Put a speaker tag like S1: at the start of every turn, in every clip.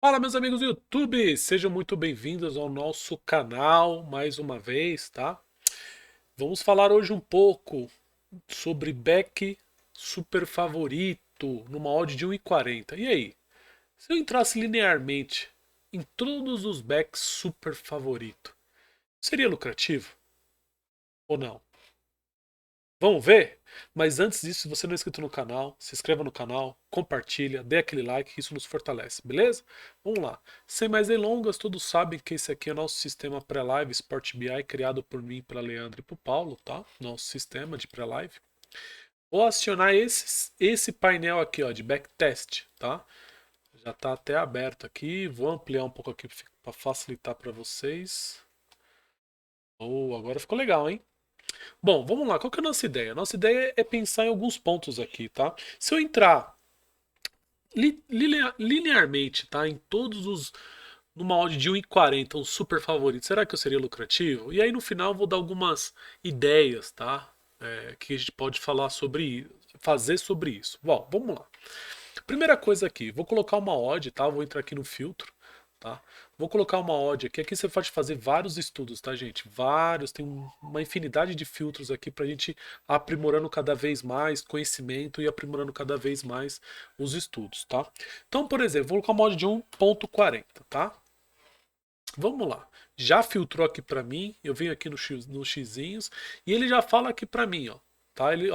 S1: Fala, meus amigos do YouTube, sejam muito bem-vindos ao nosso canal mais uma vez, tá? Vamos falar hoje um pouco sobre back super favorito numa odd de 1,40. E aí, se eu entrasse linearmente em todos os backs super favorito, seria lucrativo ou não? Vamos ver? Mas antes disso, se você não é inscrito no canal, se inscreva no canal, compartilha, dê aquele like, que isso nos fortalece, beleza? Vamos lá. Sem mais delongas, todos sabem que esse aqui é o nosso sistema pré-live Sport BI, criado por mim, pela Leandro e por Paulo, tá? Nosso sistema de pré-live. Vou acionar esse painel aqui, ó, de backtest, tá? Já está até aberto aqui. Vou ampliar um pouco aqui para facilitar para vocês. Oh, agora ficou legal, hein? Bom, vamos lá. Qual que é a nossa ideia? Nossa ideia é pensar em alguns pontos aqui, tá? Se eu entrar linearmente, tá? Em todos os. Numa odd de 1,40, um super favorito, será que eu seria lucrativo? E aí no final eu vou dar algumas ideias, tá? Que a gente pode falar sobre. Fazer sobre isso. Bom, vamos lá. Primeira coisa aqui, vou colocar uma odd, tá? Vou entrar aqui no filtro, tá? Vou colocar uma odd aqui. Aqui você pode fazer vários estudos, tá, gente? Vários, tem uma infinidade de filtros aqui pra gente aprimorando cada vez mais conhecimento e aprimorando cada vez mais os estudos, tá? Então, por exemplo, vou colocar uma odd de 1,40, tá? Vamos lá. Já filtrou aqui pra mim, eu venho aqui nos xizinhos e ele já fala aqui pra mim, ó. Tá? Ele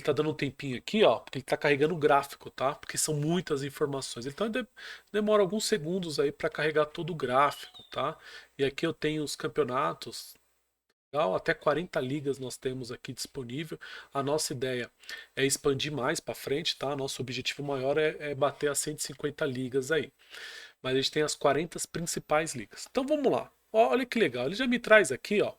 S1: tá dando um tempinho aqui, ó, porque ele tá carregando o gráfico, tá? Porque são muitas informações. Então demora alguns segundos aí para carregar todo o gráfico, tá? E aqui eu tenho os campeonatos, legal? Até 40 ligas nós temos aqui disponível. A nossa ideia é expandir mais para frente, tá? Nosso objetivo maior é bater as 150 ligas aí. Mas a gente tem as 40 principais ligas. Então vamos lá. Olha que legal. Ele já me traz aqui, ó,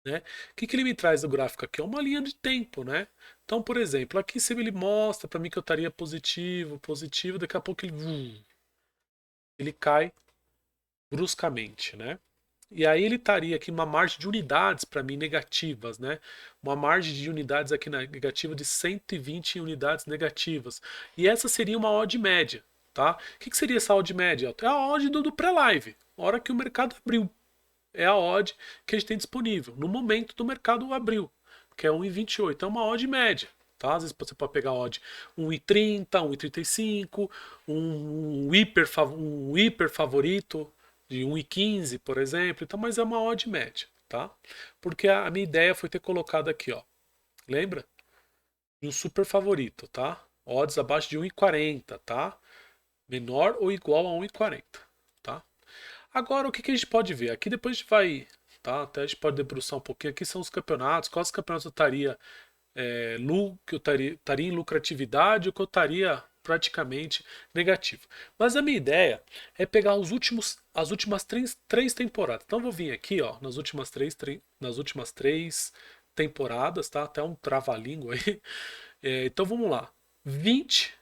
S1: né? O que ele me traz do gráfico aqui? É uma linha de tempo, né? Então, por exemplo, aqui se ele mostra para mim que eu estaria positivo, positivo, daqui a pouco ele cai bruscamente, né? E aí ele estaria aqui uma margem de unidades para mim negativas, né? Uma margem de unidades aqui negativa de 120 unidades negativas. E essa seria uma odd média, tá? O que seria essa odd média? É a odd do pré-live, a hora que o mercado abriu. É a odd que a gente tem disponível no momento do mercado abril, que é 1,28. É uma odd média. Tá? Às vezes você pode pegar a odd 1,30, 1,35, um hiper favorito de 1,15, por exemplo. Então, mas é uma odd média. Tá? Porque a minha ideia foi ter colocado aqui, ó. Lembra? De um super favorito, tá? Odds abaixo de 1,40, tá? Menor ou igual a 1,40, tá? Agora, o que a gente pode ver? Aqui depois a gente vai, tá? Até a gente pode debruçar um pouquinho. Aqui são os campeonatos. Quais campeonatos eu estaria, que eu estaria em lucratividade ou que eu estaria praticamente negativo. Mas a minha ideia é pegar as últimas três temporadas. Então eu vou vir aqui, ó, nas últimas três temporadas, tá? Até um trava-língua aí. Então vamos lá. 20.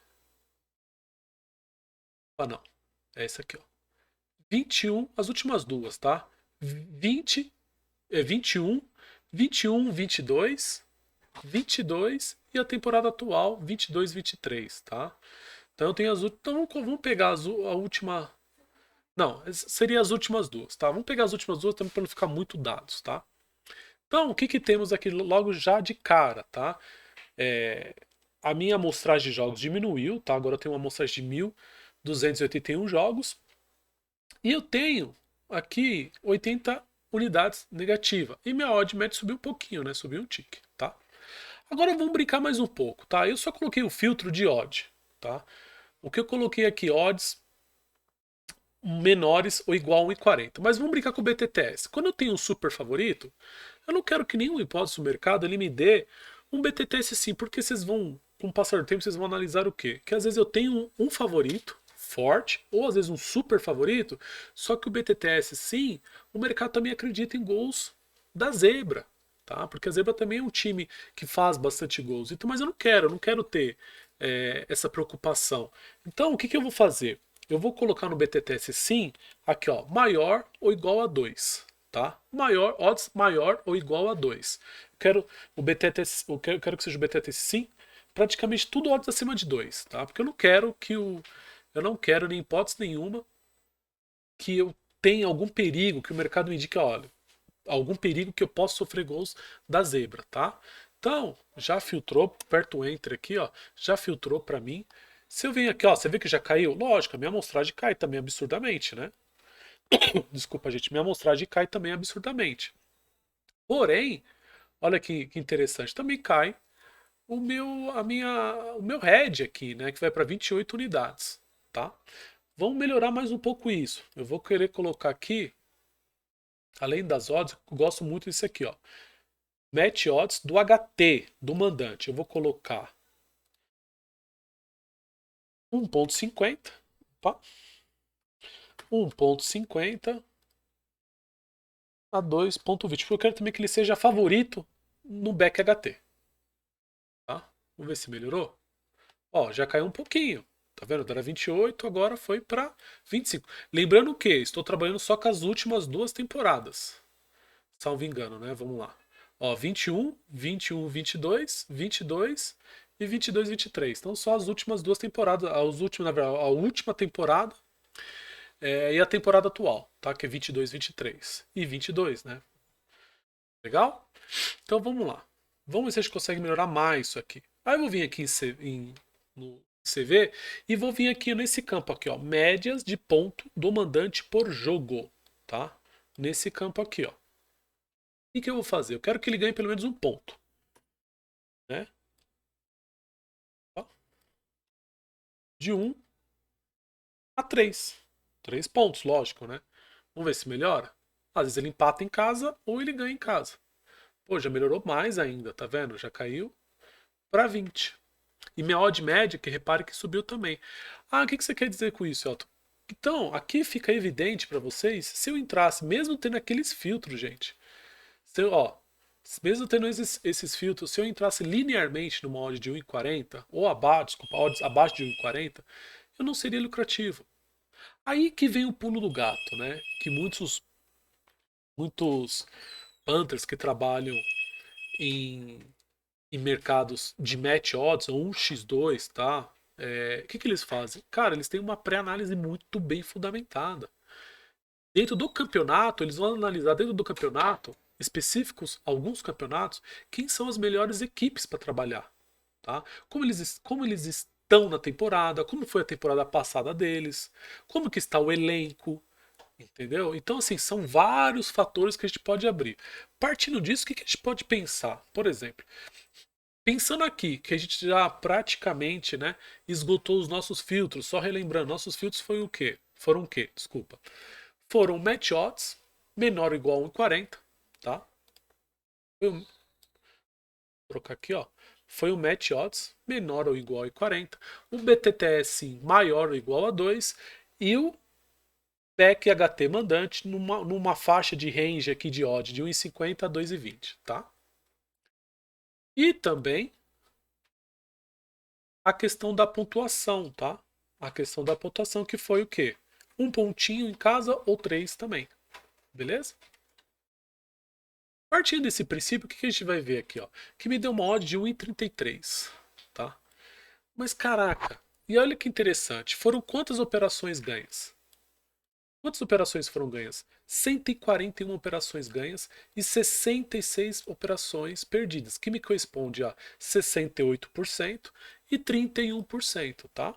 S1: Ah, não. É esse aqui, ó. 21, as últimas duas, tá? 20, 21, 21, 22, 22 e a temporada atual 22, 23, tá? Então eu tenho então vamos pegar a última. Não, seria as últimas duas, tá? Vamos pegar as últimas duas também para não ficar muito dados, tá? Então, o que temos aqui logo já de cara, tá? É, a minha amostragem de jogos diminuiu, tá? Agora eu tenho uma amostragem de 1.281 jogos. E eu tenho aqui 80 unidades negativa. E minha odd média subiu um pouquinho, né? Subiu um tique, tá? Agora vamos brincar mais um pouco, tá? Eu só coloquei o filtro de odd, tá? O que eu coloquei aqui, odds menores ou igual a 1,40. Mas vamos brincar com o BTTS. Quando eu tenho um super favorito, eu não quero que nenhum hipótese do mercado ele me dê um BTTS sim, porque vocês vão, com o passar do tempo, vocês vão analisar o quê? Que às vezes eu tenho um favorito forte, ou às vezes um super favorito, só que o BTTS sim, o mercado também acredita em gols da zebra. Tá? Porque a Zebra também é um time que faz bastante gols. Então, mas eu não quero ter essa preocupação. Então, o que eu vou fazer? Eu vou colocar no BTTS sim, aqui ó, maior ou igual a 2, tá? Maior, odds maior ou igual a 2. Quero o BTTS, eu quero que seja o BTTS sim, praticamente tudo odds acima de 2, tá? Porque eu não quero eu não quero, nem hipótese nenhuma, que eu tenha algum perigo, que o mercado me indique, olha, algum perigo que eu possa sofrer gols da zebra, tá? Então, já filtrou, aperto o Enter aqui, ó, já filtrou para mim. Se eu venho aqui, ó, você vê que já caiu? Lógico, a minha amostragem cai também absurdamente, né? Desculpa, gente, minha amostragem cai também absurdamente. Porém, olha que interessante, também cai o meu head aqui, né, que vai para 28 unidades, tá? Vamos melhorar mais um pouco isso. Eu vou querer colocar aqui, além das odds, eu gosto muito disso aqui, ó. Match odds do HT, do mandante. Eu vou colocar 1,50. Opa. 1,50 a 2,20. Porque eu quero também que ele seja favorito no back HT. Tá? Vamos ver se melhorou. Ó, já caiu um pouquinho. Tá vendo? Era 28, agora foi para 25. Lembrando que estou trabalhando só com as últimas duas temporadas. Salvo engano, né? Vamos lá. Ó, 21, 21, 22, 22 e 22, 23. Então só as últimas duas temporadas, as últimas, na verdade, a última temporada e a temporada atual, tá? Que é 22, 23 e 22, né? Legal? Então vamos lá. Vamos ver se a gente consegue melhorar mais isso aqui. Aí eu vou vir aqui no CV e vou vir aqui nesse campo aqui, ó, médias de ponto do mandante por jogo, tá? Nesse campo aqui, ó. O que eu vou fazer? Eu quero que ele ganhe pelo menos um ponto, né? Ó, de 1 a 3. 3 pontos, lógico, né? Vamos ver se melhora. Às vezes ele empata em casa ou ele ganha em casa. Pô, já melhorou mais ainda, tá vendo? Já caiu para 20. E minha odd média, que repare que subiu também. Ah, o que você quer dizer com isso, Elton? Então, aqui fica evidente para vocês, se eu entrasse, mesmo tendo aqueles filtros, gente, se eu, ó, mesmo tendo esses filtros, se eu entrasse linearmente numa odd de 1,40, ou abaixo, desculpa, odds abaixo de 1,40, eu não seria lucrativo. Aí que vem o pulo do gato, né? Que muitos Panthers que trabalham em, em mercados de match odds ou 1x2, tá? O que eles fazem? Cara, eles têm uma pré-análise muito bem fundamentada. Dentro do campeonato, eles vão analisar dentro do campeonato, específicos, alguns campeonatos, quem são as melhores equipes para trabalhar. Tá? Como eles estão na temporada, como foi a temporada passada deles, como que está o elenco, entendeu? Então, assim, são vários fatores que a gente pode abrir. Partindo disso, o que a gente pode pensar? Por exemplo, pensando aqui, que a gente já praticamente, né, esgotou os nossos filtros, só relembrando, nossos filtros foi o quê? Foram o quê? Desculpa. Foram match odds menor ou igual a 1,40, tá? Vou trocar aqui, ó. Foi o match odds menor ou igual a 40, o BTTS maior ou igual a 2 e o PEC HT mandante numa faixa de range aqui de odd de 1,50 a 2,20, tá? E também a questão da pontuação, tá? A questão da pontuação que foi o quê? Um pontinho em casa ou 3 também, beleza? Partindo desse princípio, o que a gente vai ver aqui, ó? Que me deu uma odd de 1,33, tá? Mas caraca, e olha que interessante, foram quantas operações ganhas? Quantas operações foram ganhas? 141 operações ganhas e 66 operações perdidas, que me corresponde a 68% e 31%, tá?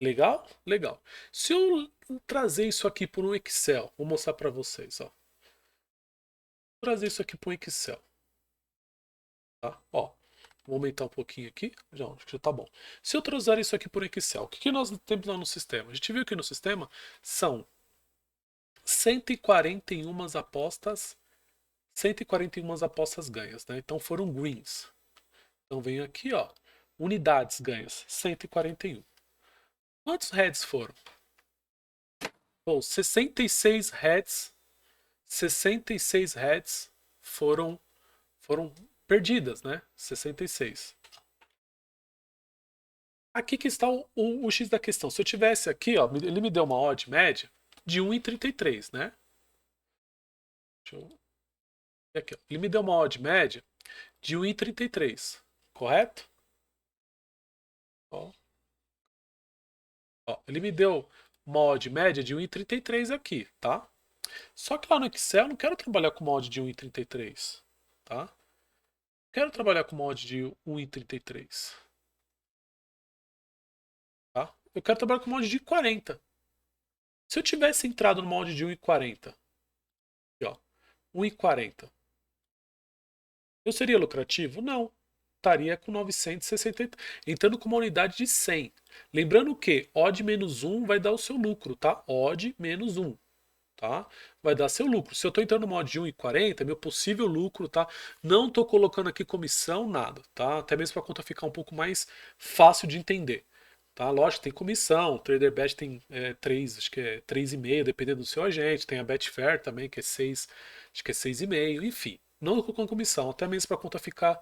S1: Legal? Legal. Se eu trazer isso aqui por um Excel, vou mostrar para vocês, ó. Vou trazer isso aqui para um Excel, tá? Ó, vou aumentar um pouquinho aqui. Já, acho que já tá bom. Se eu trazer isso aqui por Excel, o que nós temos lá no sistema? A gente viu que no sistema são 141 apostas, 141 apostas ganhas, né? Então foram greens. Então vem aqui, ó, unidades ganhas, 141. Quantos heads foram? Bom, 66 heads, 66 heads foram perdidas, né? 66. Aqui que está o X da questão. Se eu tivesse aqui, ó, ele me deu uma odd média de 1,33, né? Deixa eu... Aqui, ó. Ele me deu uma odd média de 1,33, correto? Ó, ó, ele me deu uma odd média de 1,33 aqui, tá? Só que lá no Excel eu não quero trabalhar com uma odd de 1,33, tá? Quero trabalhar com uma odd de 1,33, tá? Eu quero trabalhar com uma odd de 40. Se eu tivesse entrado numa odd de 1,40, aqui, ó, 1,40, eu seria lucrativo? Não. Estaria com 960, entrando com uma unidade de 100. Lembrando que odd menos 1 vai dar o seu lucro, tá? Odd menos 1, tá? Vai dar seu lucro. Se eu estou entrando no mod de 1,40, meu possível lucro, tá? Não estou colocando aqui comissão, nada, tá? Até mesmo para a conta ficar um pouco mais fácil de entender. Tá? Lógico, tem comissão, o TraderBet tem 3, acho que é 3,5, dependendo do seu agente, tem a Betfair também, que é 6, acho que é 6,5, enfim. Não estou colocando comissão, até mesmo para a conta ficar.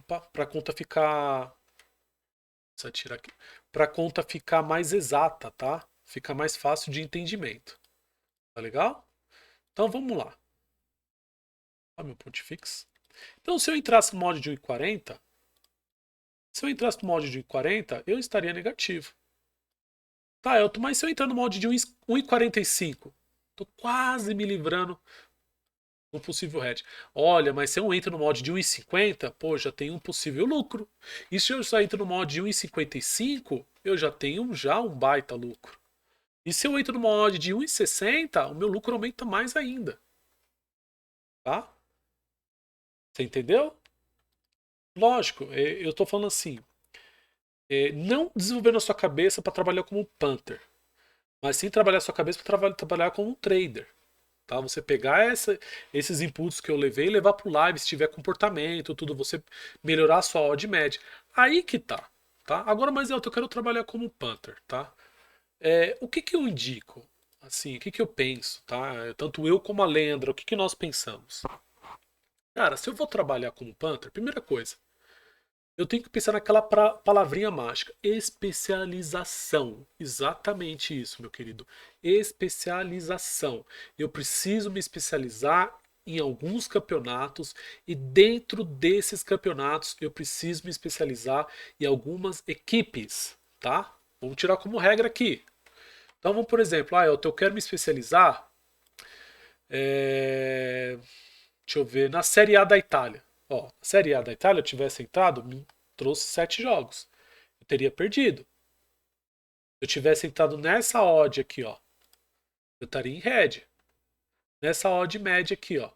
S1: Para a conta ficar. Precisa tirar aqui. Para a conta ficar mais exata, tá? Fica mais fácil de entendimento. Tá legal? Então vamos lá. Olha meu pontifex. Então se eu entrasse no mod de 1,40, se eu entrasse no mod de 1,40, eu estaria negativo. Tá, Elton, mas se eu entrar no mod de 1,45, tô quase me livrando do possível hedge. Olha, mas se eu entro no mod de 1,50, pô, já tenho um possível lucro. E se eu só entro no mod de 1,55, eu já tenho um baita lucro. E se eu entro no mod de 1,60, o meu lucro aumenta mais ainda. Tá? Você entendeu? Lógico, eu estou falando assim, não desenvolver na sua cabeça para trabalhar como um punter, mas sim trabalhar a sua cabeça para trabalhar como um trader. Tá? Você pegar esses inputs que eu levei e levar para o live, se tiver comportamento, tudo, você melhorar a sua odd média. Aí que tá. Tá? Agora, mas eu quero trabalhar como punter. Tá? O que, que eu indico? Assim, o que, que eu penso? Tá? Tanto eu como a Lendra, o que, que nós pensamos? Cara, se eu vou trabalhar como punter, primeira coisa, eu tenho que pensar naquela palavrinha mágica, especialização. Exatamente isso, meu querido. Especialização. Eu preciso me especializar em alguns campeonatos e dentro desses campeonatos eu preciso me especializar em algumas equipes, tá? Vamos tirar como regra aqui. Então vamos, por exemplo, eu quero me especializar, é, deixa eu ver, na Série A da Itália. Ó, na Série A da Itália, eu tivesse entrado, me trouxe 7 jogos. Eu teria perdido. Se eu tivesse entrado nessa odd aqui, ó, eu estaria em red. Nessa odd média aqui, ó.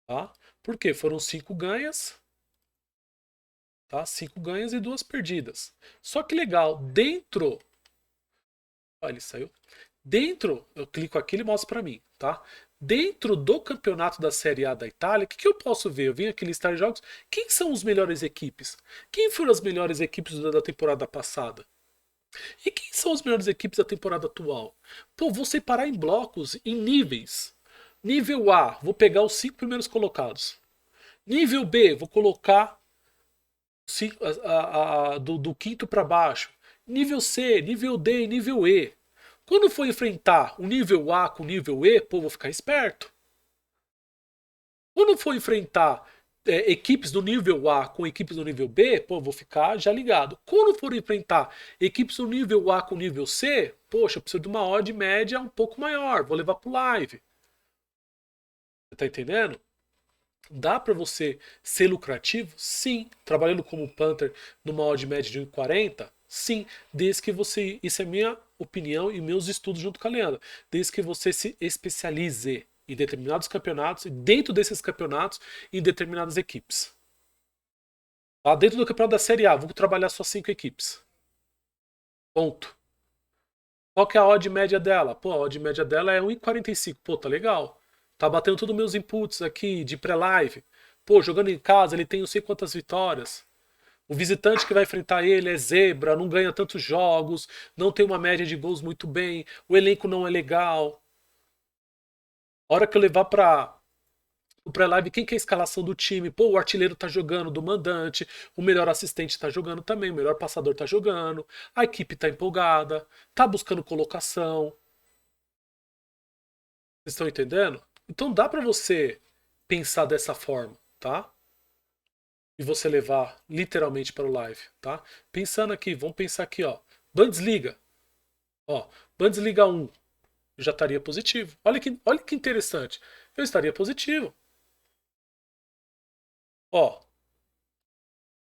S1: Tá? Por quê? Foram 5 ganhas, tá? 5 ganhas e 2 perdidas. Só que legal, dentro. Olha, ele saiu. Dentro, eu clico aqui, ele mostra para mim, tá? Dentro do campeonato da Série A da Itália, o que, que eu posso ver? Eu vim aqui listar jogos. Quem são as melhores equipes? Quem foram as melhores equipes da temporada passada? E quem são as melhores equipes da temporada atual? Pô, vou separar em blocos, em níveis. Nível A, vou pegar os 5 primeiros colocados. Nível B, vou colocar do quinto para baixo. Nível C, nível D e nível E. Quando for enfrentar o nível A com o nível E, pô, vou ficar esperto. Quando for enfrentar equipes do nível A com equipes do nível B, pô, vou ficar já ligado. Quando for enfrentar equipes do nível A com nível C, poxa, eu preciso de uma odd média um pouco maior, vou levar pro live. Você tá entendendo? Dá para você ser lucrativo? Sim. Trabalhando como punter numa odd média de 1,40? Sim. Desde que você. Isso é minha opinião e meus estudos junto com a Leandra. Desde que você se especialize em determinados campeonatos e dentro desses campeonatos em determinadas equipes. Tá? Dentro do campeonato da Série A, vou trabalhar só 5 equipes. Ponto. Qual que é a odd média dela? Pô, a odd média dela é 1,45. Pô, tá legal. Tá batendo todos os meus inputs aqui de pré-live. Pô, jogando em casa, ele tem não sei quantas vitórias. O visitante que vai enfrentar ele é zebra, não ganha tantos jogos, não tem uma média de gols muito bem, o elenco não é legal. A hora que eu levar para o pré-live, quem que é a escalação do time? Pô, o artilheiro tá jogando, do mandante, o melhor assistente tá jogando também, o melhor passador tá jogando, a equipe tá empolgada, tá buscando colocação. Vocês estão entendendo? Então dá para você pensar dessa forma, tá? e você levar literalmente para o live, tá? Pensando aqui, vamos pensar aqui, ó. Bundesliga, ó, Bundesliga 1, eu já estaria positivo. Olha que interessante. Eu estaria positivo. Ó,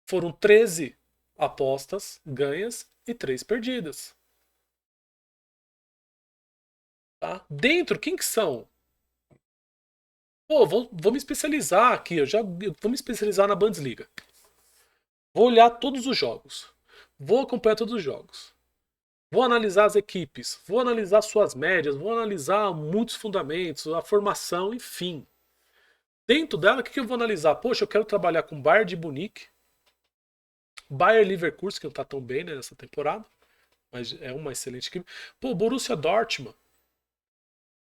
S1: foram 13 apostas ganhas e 3 perdidas. Tá? Dentro, quem que são? Pô, vou me especializar aqui. Eu vou me especializar na Bundesliga. Vou olhar todos os jogos. Vou acompanhar todos os jogos. Vou analisar as equipes. Vou analisar suas médias. Vou analisar muitos fundamentos, a formação, enfim. Dentro dela, o que eu vou analisar? Poxa, eu quero trabalhar com Bayern de Munique, Bayer Leverkusen, que não tá tão bem, né, nessa temporada, mas é uma excelente equipe. Pô, Borussia Dortmund,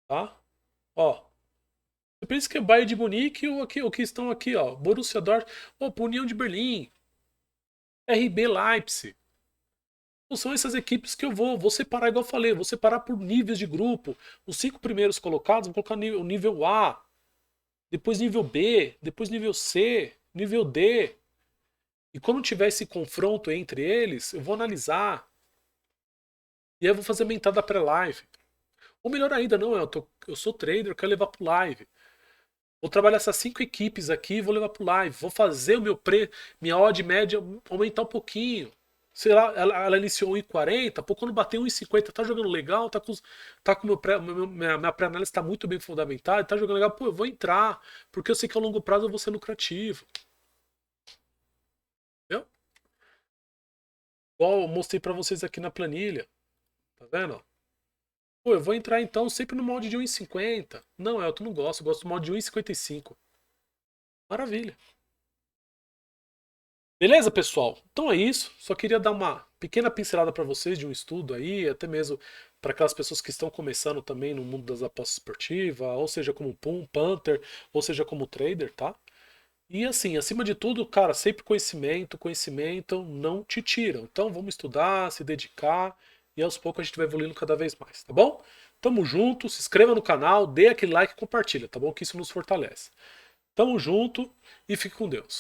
S1: tá? Ó, você pensa que é Bayern de Munique ou o que estão aqui, ó? Borussia Dortmund, ó, União de Berlim, RB Leipzig. Então, são essas equipes que eu vou separar, igual eu falei, vou separar por níveis de grupo. Os 5 primeiros colocados, vou colocar o nível A, depois nível B, depois nível C, nível D. E quando tiver esse confronto entre eles, eu vou analisar. E aí eu vou fazer minha entrada pré-live. Ou melhor ainda, não, eu sou trader, eu quero levar pro live. Vou trabalhar essas 5 equipes aqui e vou levar pro live. Vou fazer o minha odd média aumentar um pouquinho. Sei lá, ela iniciou 1,40, pô, quando bater 1,50, tá jogando legal, tá com minha pré-análise tá muito bem fundamentada, tá jogando legal, pô, eu vou entrar, porque eu sei que a longo prazo eu vou ser lucrativo. Entendeu? Igual eu mostrei pra vocês aqui na planilha, tá vendo? Pô, eu vou entrar então sempre no molde de 1,50. Não, Elton, não gosto, eu gosto do molde de 1,55. Maravilha. Beleza, pessoal? Então é isso. Só queria dar uma pequena pincelada para vocês de um estudo aí, até mesmo para aquelas pessoas que estão começando também no mundo das apostas esportivas, ou seja, como Punter, ou seja, como trader, tá? E assim, acima de tudo, cara, sempre conhecimento, conhecimento não te tiram. Então vamos estudar, se dedicar e aos poucos a gente vai evoluindo cada vez mais, tá bom? Tamo junto, se inscreva no canal, dê aquele like e compartilha, tá bom? Que isso nos fortalece. Tamo junto e fique com Deus.